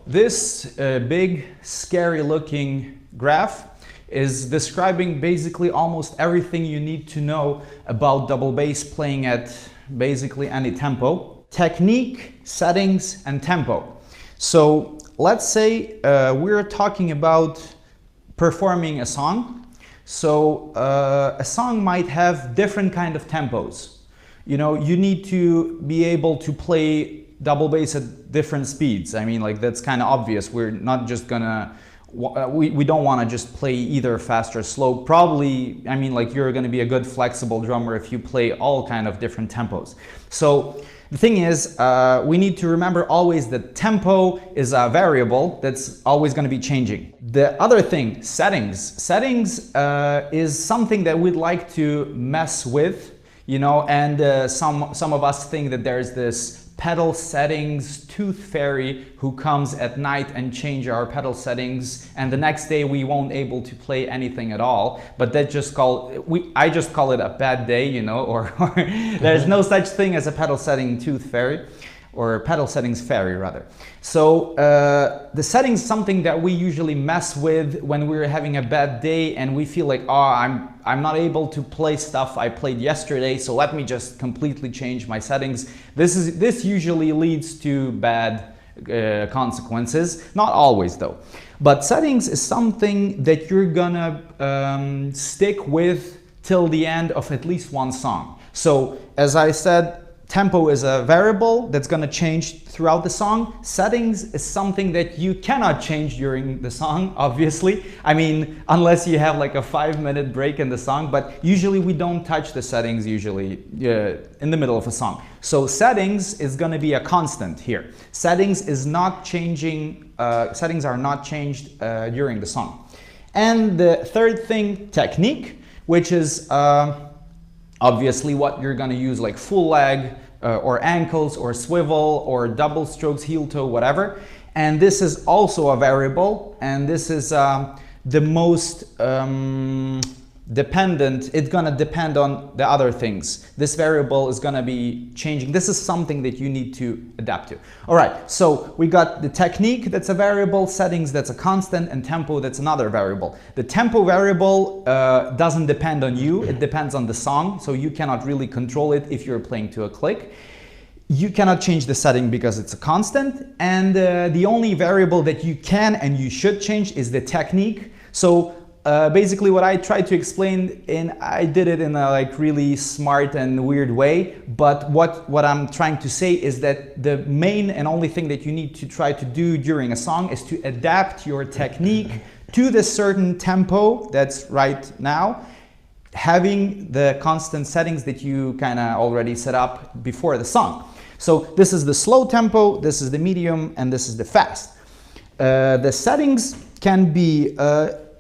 this big, scary looking graph is describing basically almost everything you need to know about double bass playing at basically any tempo. Technique, settings, and tempo. So let's say we're talking about performing a song. So a song might have different kind of tempos. You know, you need to be able to play double bass at different speeds. I mean, like, that's kind of obvious. We're not just gonna, we don't want to just play either fast or slow. Probably, I mean, like, you're gonna be a good flexible drummer if you play all kind of different tempos. So the thing is, we need to remember always that tempo is a variable that's always going to be changing. The other thing, settings. Settings is something that we'd like to mess with, you know, and some of us think that there's this pedal settings tooth fairy who comes at night and change our pedal settings, and the next day we won't able to play anything at all. But that just I just call it a bad day, you know, or there's no such thing as a pedal setting tooth fairy, or pedal settings fairy rather. So the settings is something that we usually mess with when we're having a bad day and we feel like, oh, I'm not able to play stuff I played yesterday, so let me just completely change my settings. This usually leads to bad consequences. Not always though. But settings is something that you're gonna stick with till the end of at least one song. So as I said, tempo is a variable that's going to change throughout the song. Settings is something that you cannot change during the song, obviously. I mean, unless you have like a 5-minute break in the song, but usually we don't touch the settings usually in the middle of a song. So settings is going to be a constant here. Settings is not changing, settings are not changed during the song. And the third thing, technique, which is obviously what you're going to use, like full leg or ankles or swivel or double strokes, heel toe, whatever. And this is also a variable, and this is the most dependent. It's going to depend on the other things. This variable is going to be changing. This is something that you need to adapt to. All right, so we got the technique, that's a variable, settings, that's a constant, and tempo, that's another variable. The tempo variable doesn't depend on you, it depends on the song, so you cannot really control it if you're playing to a click. You cannot change the setting because it's a constant, and the only variable that you can and you should change is the technique. So basically what I tried to explain, I did it in a like really smart and weird way, but what I'm trying to say is that the main and only thing that you need to try to do during a song is to adapt your technique to the certain tempo that's right now, having the constant settings that you kind of already set up before the song. So this is the slow tempo, this is the medium, and this is the fast. The settings can be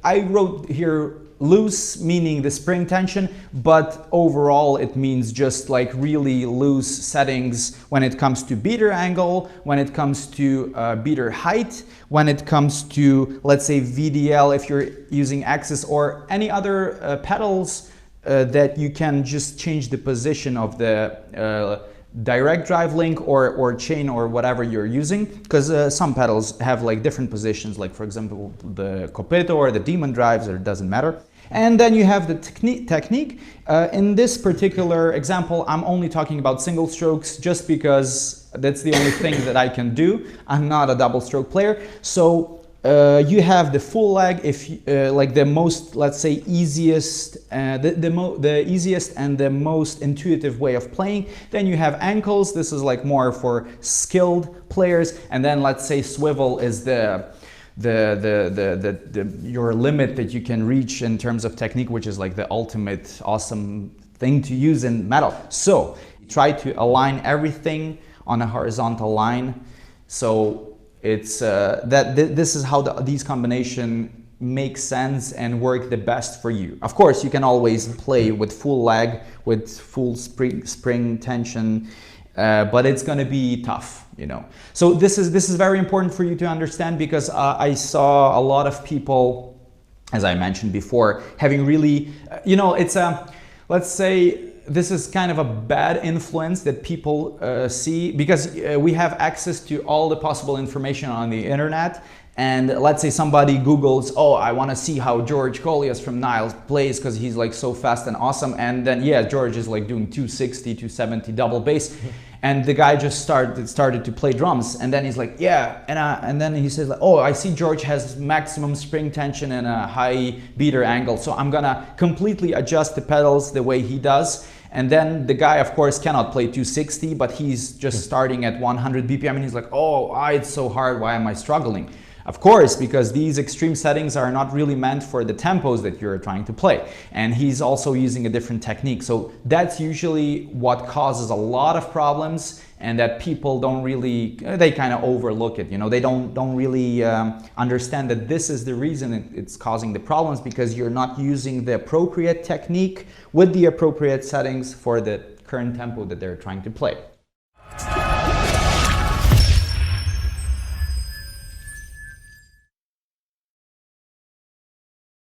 I wrote here loose, meaning the spring tension, but overall it means just like really loose settings when it comes to beater angle, when it comes to beater height, when it comes to, let's say, VDL if you're using Axis, or any other pedals that you can just change the position of the direct drive link or chain or whatever you're using, because some pedals have like different positions, like for example the Coppeto or the Demon drives, or it doesn't matter. And then you have the technique. In this particular example, I'm only talking about single strokes just because that's the only thing that I can do. I'm not a double stroke player. So you have the full leg, if like the most, let's say, easiest, the easiest and the most intuitive way of playing. Then you have ankles. This is like more for skilled players. And then let's say swivel is your limit that you can reach in terms of technique, which is like the ultimate awesome thing to use in metal. So try to align everything on a horizontal line. So it's this is how these combination make sense and work the best for you. Of course, you can always play with full leg, with full spring tension, but it's going to be tough, you know. So this is very important for you to understand, because I saw a lot of people, as I mentioned before, having really, you know, it's let's say this is kind of a bad influence that people see, because we have access to all the possible information on the internet. And let's say somebody Googles, oh, I want to see how George Collias from Niles plays because he's like so fast and awesome. And then, yeah, George is like doing 260, 270 double bass. And the guy just started to play drums. And then he's like, yeah. And then he says, like, oh, I see George has maximum spring tension and a high beater angle. So I'm going to completely adjust the pedals the way he does. And then the guy, of course, cannot play 260, but he's just starting at 100 BPM. And he's like, oh, it's so hard. Why am I struggling? Of course, because these extreme settings are not really meant for the tempos that you're trying to play. And he's also using a different technique. So that's usually what causes a lot of problems, and that people don't really, they kind of overlook it. You know, they don't really understand that this is the reason it's causing the problems, because you're not using the appropriate technique with the appropriate settings for the current tempo that they're trying to play.